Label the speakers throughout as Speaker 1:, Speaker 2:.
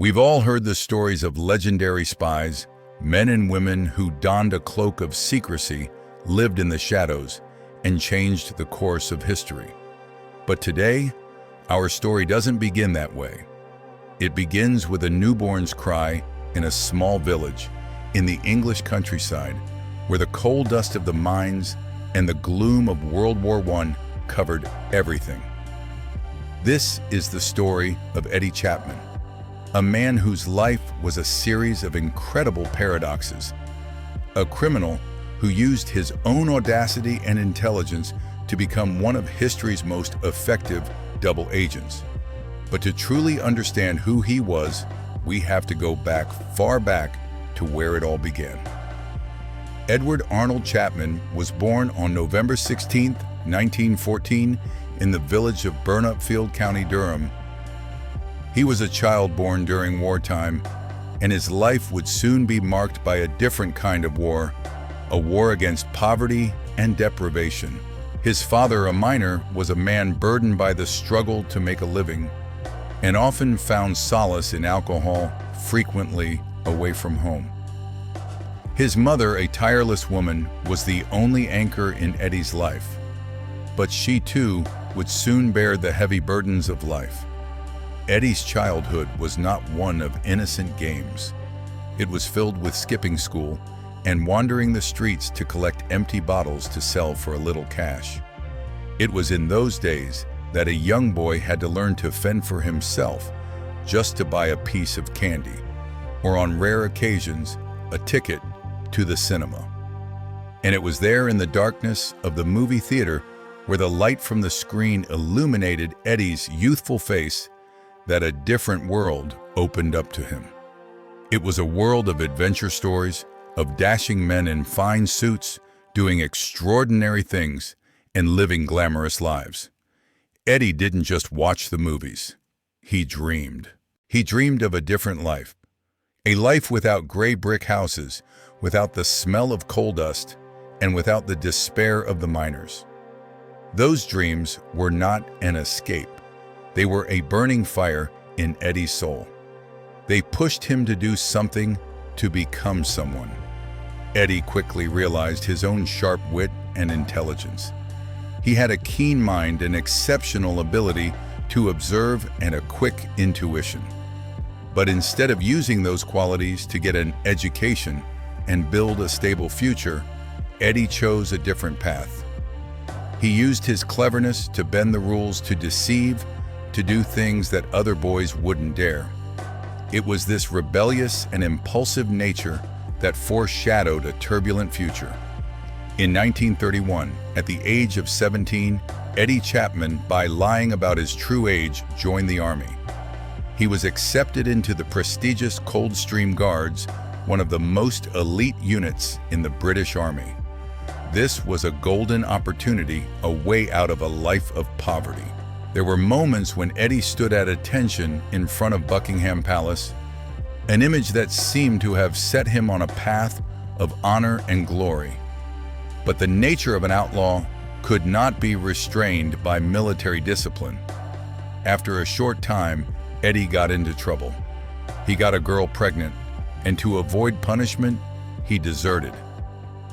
Speaker 1: We've all heard the stories of legendary spies, men and women who donned a cloak of secrecy, lived in the shadows, and changed the course of history. But today, our story doesn't begin that way. It begins with a newborn's cry in a small village in the English countryside, where the coal dust of the mines and the gloom of World War I covered everything. This is the story of Eddie Chapman, a man whose life was a series of incredible paradoxes, a criminal who used his own audacity and intelligence to become one of history's most effective double agents. But to truly understand who he was, we have to go far back to where it all began. Edward Arnold Chapman was born on November 16, 1914, in the village of Burnupfield, County Durham. He was a child born during wartime, and his life would soon be marked by a different kind of war, a war against poverty and deprivation. His father, a miner, was a man burdened by the struggle to make a living, and often found solace in alcohol, frequently away from home. His mother, a tireless woman, was the only anchor in Eddie's life, but she too would soon bear the heavy burdens of life. Eddie's childhood was not one of innocent games. It was filled with skipping school and wandering the streets to collect empty bottles to sell for a little cash. It was in those days that a young boy had to learn to fend for himself just to buy a piece of candy, or on rare occasions, a ticket to the cinema. And it was there in the darkness of the movie theater, where the light from the screen illuminated Eddie's youthful face, that a different world opened up to him. It was a world of adventure stories, of dashing men in fine suits, doing extraordinary things, and living glamorous lives. Eddie didn't just watch the movies. He dreamed. He dreamed of a different life. A life without gray brick houses, without the smell of coal dust, and without the despair of the miners. Those dreams were not an escape. They were a burning fire in Eddie's soul. They pushed him to do something, to become someone. Eddie quickly realized his own sharp wit and intelligence. He had a keen mind and exceptional ability to observe and a quick intuition. But instead of using those qualities to get an education and build a stable future, Eddie chose a different path. He used his cleverness to bend the rules, to deceive, to do things that other boys wouldn't dare. It was this rebellious and impulsive nature that foreshadowed a turbulent future. In 1931, at the age of 17, Eddie Chapman, by lying about his true age, joined the Army. He was accepted into the prestigious Coldstream Guards, one of the most elite units in the British Army. This was a golden opportunity, a way out of a life of poverty. There were moments when Eddie stood at attention in front of Buckingham Palace, an image that seemed to have set him on a path of honor and glory. But the nature of an outlaw could not be restrained by military discipline. After a short time, Eddie got into trouble. He got a girl pregnant, and to avoid punishment, he deserted.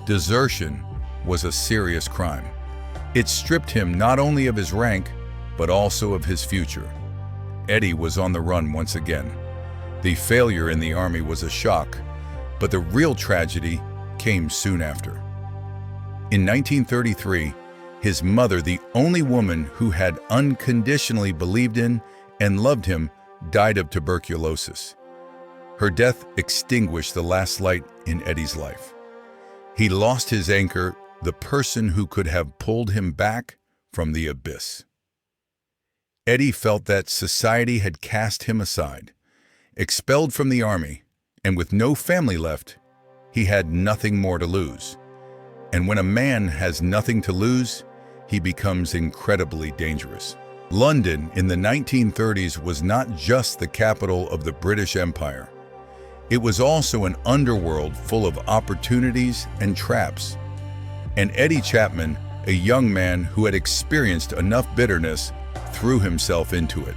Speaker 1: Desertion was a serious crime. It stripped him not only of his rank, but also of his future. Eddie was on the run once again. The failure in the Army was a shock, but the real tragedy came soon after. In 1933, his mother, the only woman who had unconditionally believed in and loved him, died of tuberculosis. Her death extinguished the last light in Eddie's life. He lost his anchor, the person who could have pulled him back from the abyss. Eddie felt that society had cast him aside. Expelled from the Army, and with no family left, he had nothing more to lose. And when a man has nothing to lose, he becomes incredibly dangerous. London in the 1930s was not just the capital of the British Empire. It was also an underworld full of opportunities and traps. And Eddie Chapman, a young man who had experienced enough bitterness, threw himself into it.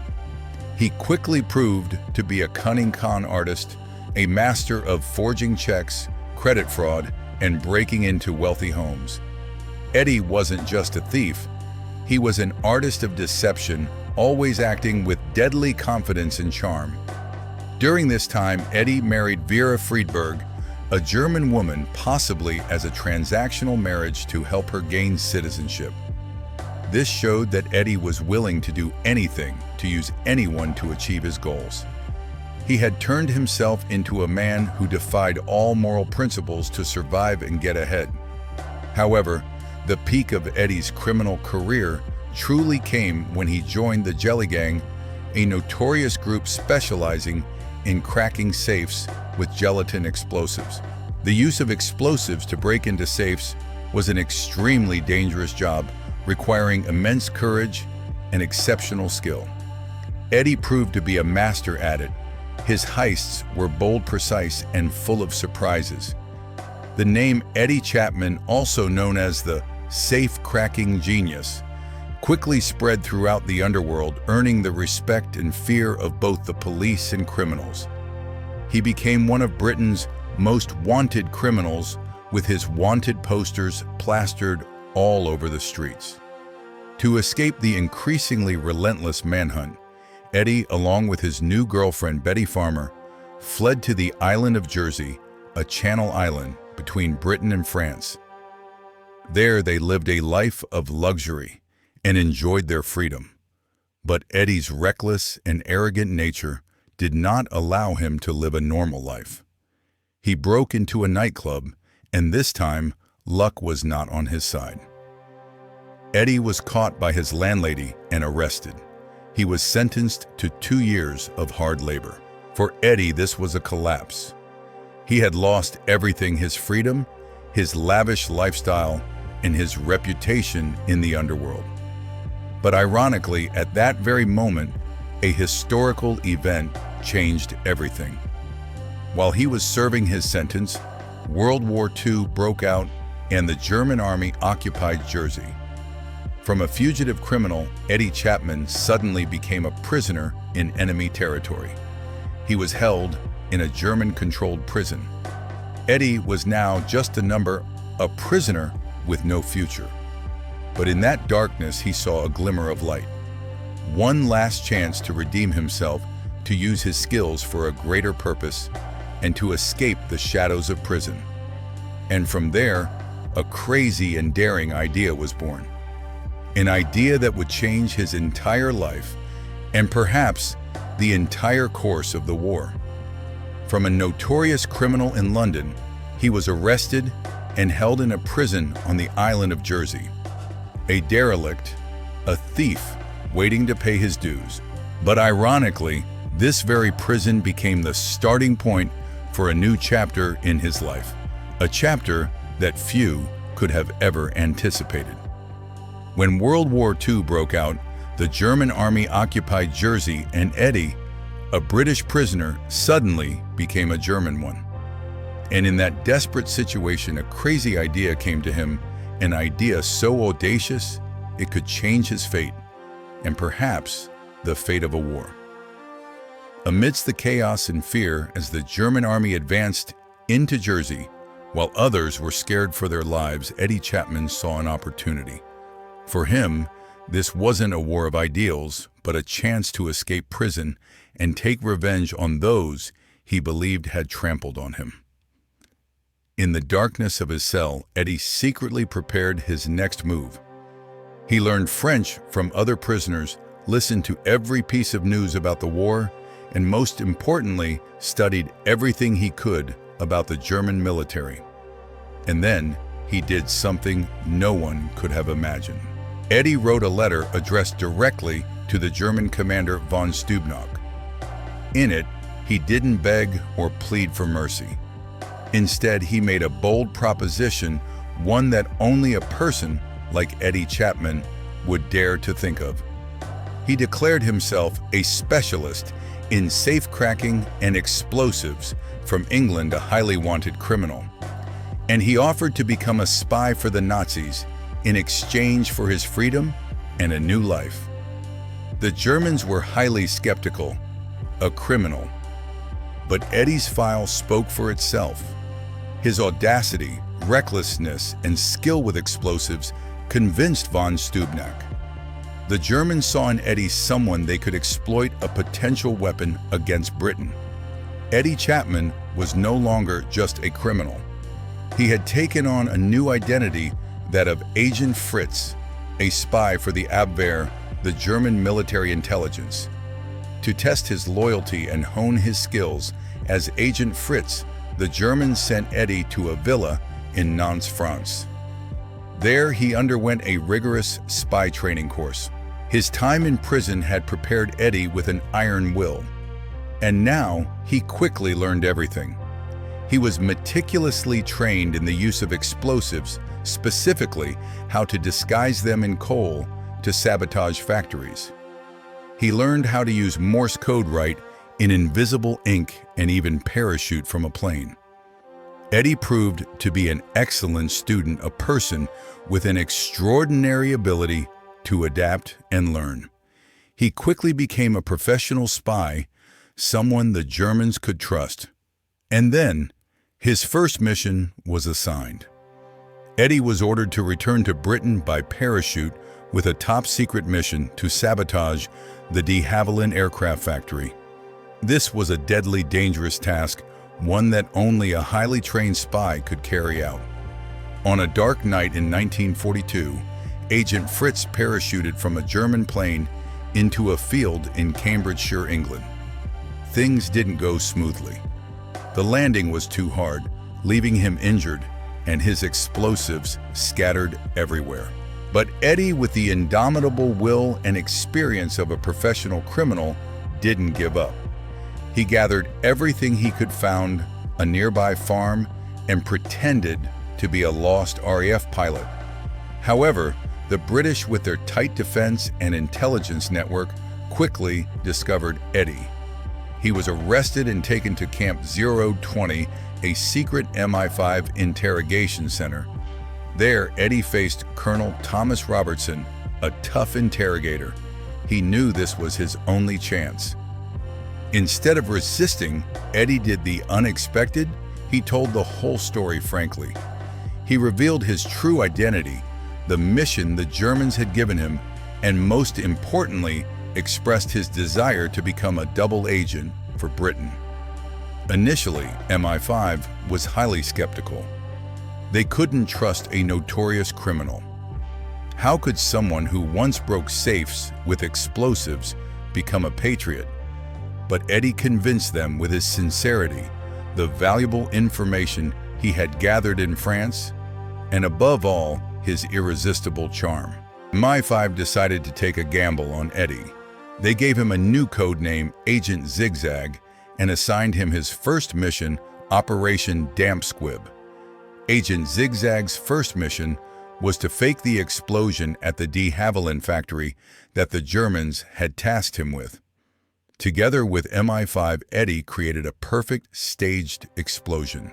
Speaker 1: He quickly proved to be a cunning con artist, a master of forging checks, credit fraud, and breaking into wealthy homes. Eddie wasn't just a thief, he was an artist of deception, always acting with deadly confidence and charm. During this time, Eddie married Vera Friedberg, a German woman, possibly as a transactional marriage to help her gain citizenship. This showed that Eddie was willing to do anything to use anyone to achieve his goals. He had turned himself into a man who defied all moral principles to survive and get ahead. However, the peak of Eddie's criminal career truly came when he joined the Jelly Gang, a notorious group specializing in cracking safes with gelatin explosives. The use of explosives to break into safes was an extremely dangerous job, requiring immense courage and exceptional skill. Eddie proved to be a master at it. His heists were bold, precise, and full of surprises. The name Eddie Chapman, also known as the safe-cracking genius, quickly spread throughout the underworld, earning the respect and fear of both the police and criminals. He became one of Britain's most wanted criminals, with his wanted posters plastered all over the streets. To escape the increasingly relentless manhunt, Eddie, along with his new girlfriend Betty Farmer, fled to the island of Jersey, a Channel island between Britain and France. There they lived a life of luxury and enjoyed their freedom. But Eddie's reckless and arrogant nature did not allow him to live a normal life. He broke into a nightclub, and this time, luck was not on his side. Eddie was caught by his landlady and arrested. He was sentenced to 2 years of hard labor. For Eddie, this was a collapse. He had lost everything: his freedom, his lavish lifestyle, and his reputation in the underworld. But ironically, at that very moment, a historical event changed everything. While he was serving his sentence, World War II broke out and the German army occupied Jersey. From a fugitive criminal, Eddie Chapman suddenly became a prisoner in enemy territory. He was held in a German-controlled prison. Eddie was now just a number, a prisoner with no future. But in that darkness, he saw a glimmer of light. One last chance to redeem himself, to use his skills for a greater purpose, and to escape the shadows of prison. And from there, a crazy and daring idea was born. An idea that would change his entire life, and perhaps the entire course of the war. From a notorious criminal in London, he was arrested and held in a prison on the island of Jersey. A derelict, a thief waiting to pay his dues. But ironically, this very prison became the starting point for a new chapter in his life. A chapter that few could have ever anticipated. When World War II broke out, the German army occupied Jersey, and Eddie, a British prisoner, suddenly became a German one. And in that desperate situation, a crazy idea came to him, an idea so audacious it could change his fate, and perhaps the fate of a war. Amidst the chaos and fear as the German army advanced into Jersey, while others were scared for their lives, Eddie Chapman saw an opportunity. For him, this wasn't a war of ideals, but a chance to escape prison and take revenge on those he believed had trampled on him. In the darkness of his cell, Eddie secretly prepared his next move. He learned French from other prisoners, listened to every piece of news about the war, and most importantly, studied everything he could about the German military. And then he did something no one could have imagined. Eddie wrote a letter addressed directly to the German commander von Stubnock. In it, he didn't beg or plead for mercy. Instead, he made a bold proposition, one that only a person like Eddie Chapman would dare to think of. He declared himself a specialist in safe-cracking and explosives, from England, a highly wanted criminal. And he offered to become a spy for the Nazis in exchange for his freedom and a new life. The Germans were highly skeptical, a criminal. But Eddie's file spoke for itself. His audacity, recklessness, and skill with explosives convinced von Stubnack. The Germans saw in Eddie someone they could exploit a potential weapon against Britain. Eddie Chapman was no longer just a criminal. He had taken on a new identity, that of Agent Fritz, a spy for the Abwehr, the German military intelligence. To test his loyalty and hone his skills as Agent Fritz, the Germans sent Eddie to a villa in Nantes, France. There he underwent a rigorous spy training course. His time in prison had prepared Eddie with an iron will. And now he quickly learned everything. He was meticulously trained in the use of explosives, specifically how to disguise them in coal to sabotage factories. He learned how to use Morse code right in invisible ink and even parachute from a plane. Eddie proved to be an excellent student, a person with an extraordinary ability to adapt and learn. He quickly became a professional spy, someone the Germans could trust. And then, his first mission was assigned. Eddie was ordered to return to Britain by parachute with a top-secret mission to sabotage the de Havilland aircraft factory. This was a deadly dangerous task, one that only a highly trained spy could carry out. On a dark night in 1942, Agent Fritz parachuted from a German plane into a field in Cambridgeshire, England. Things didn't go smoothly. The landing was too hard, leaving him injured, and his explosives scattered everywhere. But Eddie, with the indomitable will and experience of a professional criminal, didn't give up. He gathered everything he could find, a nearby farm, and pretended to be a lost RAF pilot. However, the British, with their tight defense and intelligence network, quickly discovered Eddie. He was arrested and taken to Camp 020, a secret MI5 interrogation center. There, Eddie faced Colonel Thomas Robertson, a tough interrogator. He knew this was his only chance. Instead of resisting, Eddie did the unexpected. He told the whole story frankly. He revealed his true identity, the mission the Germans had given him, and most importantly, expressed his desire to become a double agent for Britain. Initially, MI5 was highly skeptical. They couldn't trust a notorious criminal. How could someone who once broke safes with explosives become a patriot? But Eddie convinced them with his sincerity, the valuable information he had gathered in France, and above all, his irresistible charm. MI5 decided to take a gamble on Eddie. They gave him a new code name, Agent Zigzag, and assigned him his first mission, Operation Damp Squib. Agent Zigzag's first mission was to fake the explosion at the de Havilland factory that the Germans had tasked him with. Together with MI5, Eddie created a perfect staged explosion.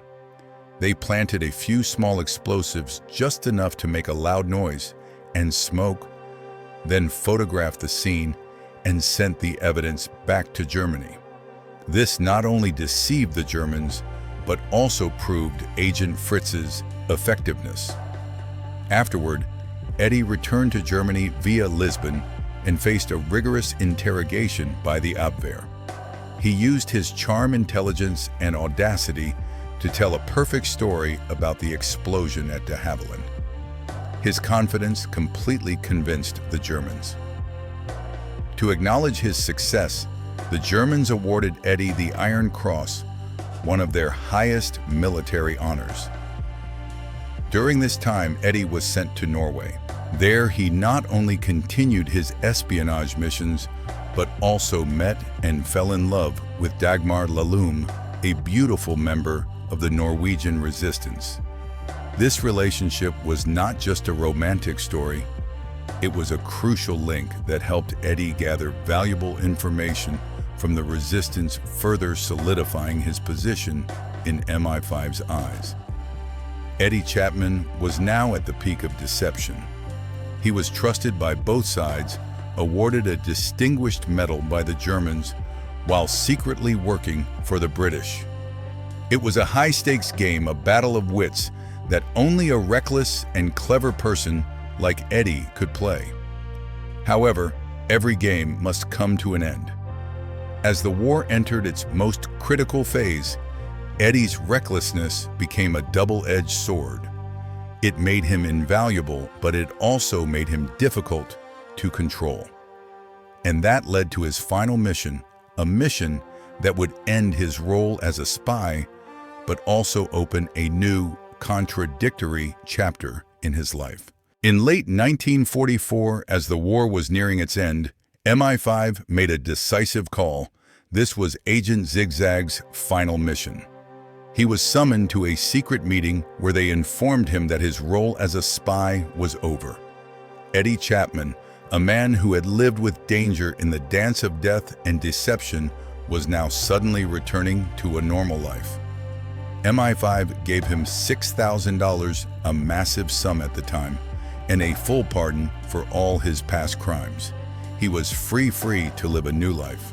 Speaker 1: They planted a few small explosives, just enough to make a loud noise and smoke, then photographed the scene and sent the evidence back to Germany. This not only deceived the Germans, but also proved Agent Fritz's effectiveness. Afterward, Eddie returned to Germany via Lisbon and faced a rigorous interrogation by the Abwehr. He used his charm, intelligence, and audacity to tell a perfect story about the explosion at de Havilland. His confidence completely convinced the Germans. To acknowledge his success, the Germans awarded Eddie the Iron Cross, one of their highest military honors. During this time, Eddie was sent to Norway. There, he not only continued his espionage missions, but also met and fell in love with Dagmar Lallum, a beautiful member of the Norwegian resistance. This relationship was not just a romantic story, it was a crucial link that helped Eddie gather valuable information from the resistance, further solidifying his position in MI5's eyes. Eddie Chapman was now at the peak of deception. He was trusted by both sides, awarded a distinguished medal by the Germans while secretly working for the British. It was a high-stakes game, a battle of wits that only a reckless and clever person like Eddie could play. However, every game must come to an end. As the war entered its most critical phase, Eddie's recklessness became a double-edged sword. It made him invaluable, but it also made him difficult to control. And that led to his final mission, a mission that would end his role as a spy, but also open a new, contradictory chapter in his life. In late 1944, as the war was nearing its end, MI5 made a decisive call. This was Agent Zigzag's final mission. He was summoned to a secret meeting where they informed him that his role as a spy was over. Eddie Chapman, a man who had lived with danger in the dance of death and deception, was now suddenly returning to a normal life. MI5 gave him $6,000, a massive sum at the time, and a full pardon for all his past crimes. He was free to live a new life.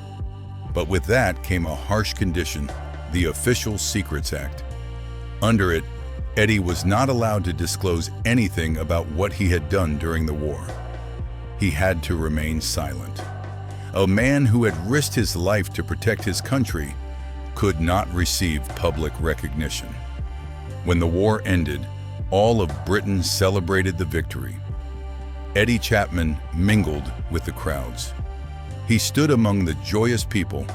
Speaker 1: But with that came a harsh condition, the Official Secrets Act. Under it, Eddie was not allowed to disclose anything about what he had done during the war. He had to remain silent. A man who had risked his life to protect his country could not receive public recognition. When the war ended, all of Britain celebrated the victory. Eddie Chapman mingled with the crowds. He stood among the joyous people,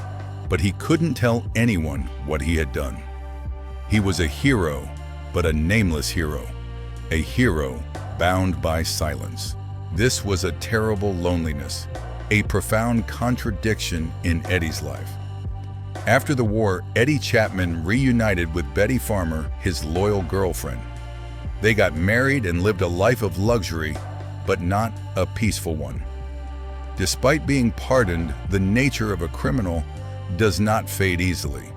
Speaker 1: but he couldn't tell anyone what he had done. He was a hero, but a nameless hero, a hero bound by silence. This was a terrible loneliness, a profound contradiction in Eddie's life. After the war, Eddie Chapman reunited with Betty Farmer, his loyal girlfriend. They got married and lived a life of luxury, but not a peaceful one. Despite being pardoned, the nature of a criminal does not fade easily.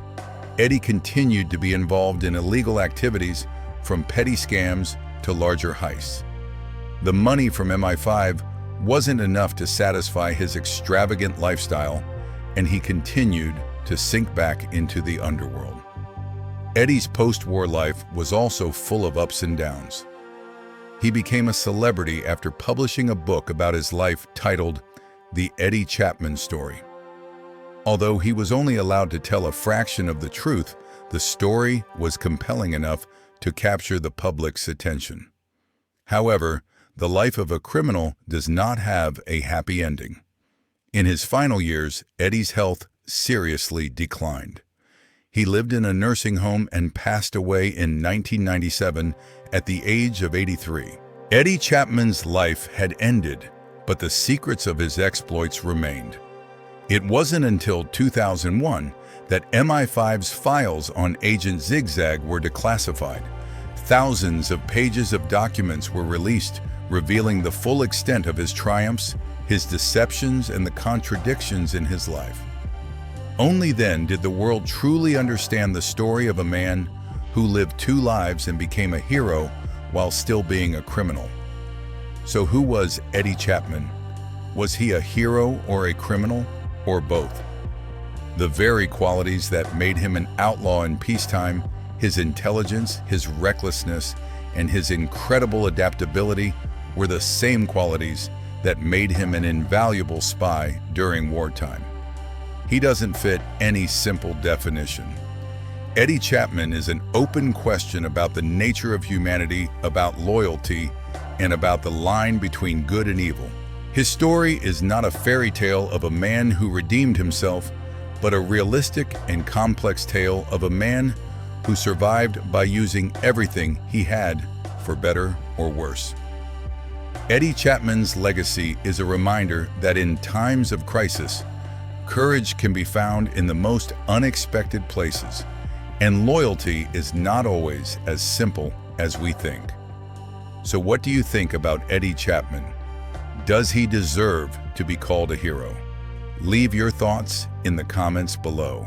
Speaker 1: Eddie continued to be involved in illegal activities, from petty scams to larger heists. The money from MI5 wasn't enough to satisfy his extravagant lifestyle, and he continued to sink back into the underworld. Eddie's post-war life was also full of ups and downs. He became a celebrity after publishing a book about his life titled The Eddie Chapman Story. Although he was only allowed to tell a fraction of the truth, the story was compelling enough to capture the public's attention. However, the life of a criminal does not have a happy ending. In his final years, Eddie's health seriously declined. He lived in a nursing home and passed away in 1997 at the age of 83. Eddie Chapman's life had ended, but the secrets of his exploits remained. It wasn't until 2001 that MI5's files on Agent Zigzag were declassified. Thousands of pages of documents were released, revealing the full extent of his triumphs, his deceptions, and the contradictions in his life. Only then did the world truly understand the story of a man who lived two lives and became a hero while still being a criminal. So who was Eddie Chapman? Was he a hero or a criminal, or both? The very qualities that made him an outlaw in peacetime, his intelligence, his recklessness, and his incredible adaptability, were the same qualities that made him an invaluable spy during wartime. He doesn't fit any simple definition. Eddie Chapman is an open question about the nature of humanity, about loyalty, and about the line between good and evil. His story is not a fairy tale of a man who redeemed himself, but a realistic and complex tale of a man who survived by using everything he had for better or worse. Eddie Chapman's legacy is a reminder that in times of crisis, courage can be found in the most unexpected places, and loyalty is not always as simple as we think. So what do you think about Eddie Chapman? Does he deserve to be called a hero? Leave your thoughts in the comments below.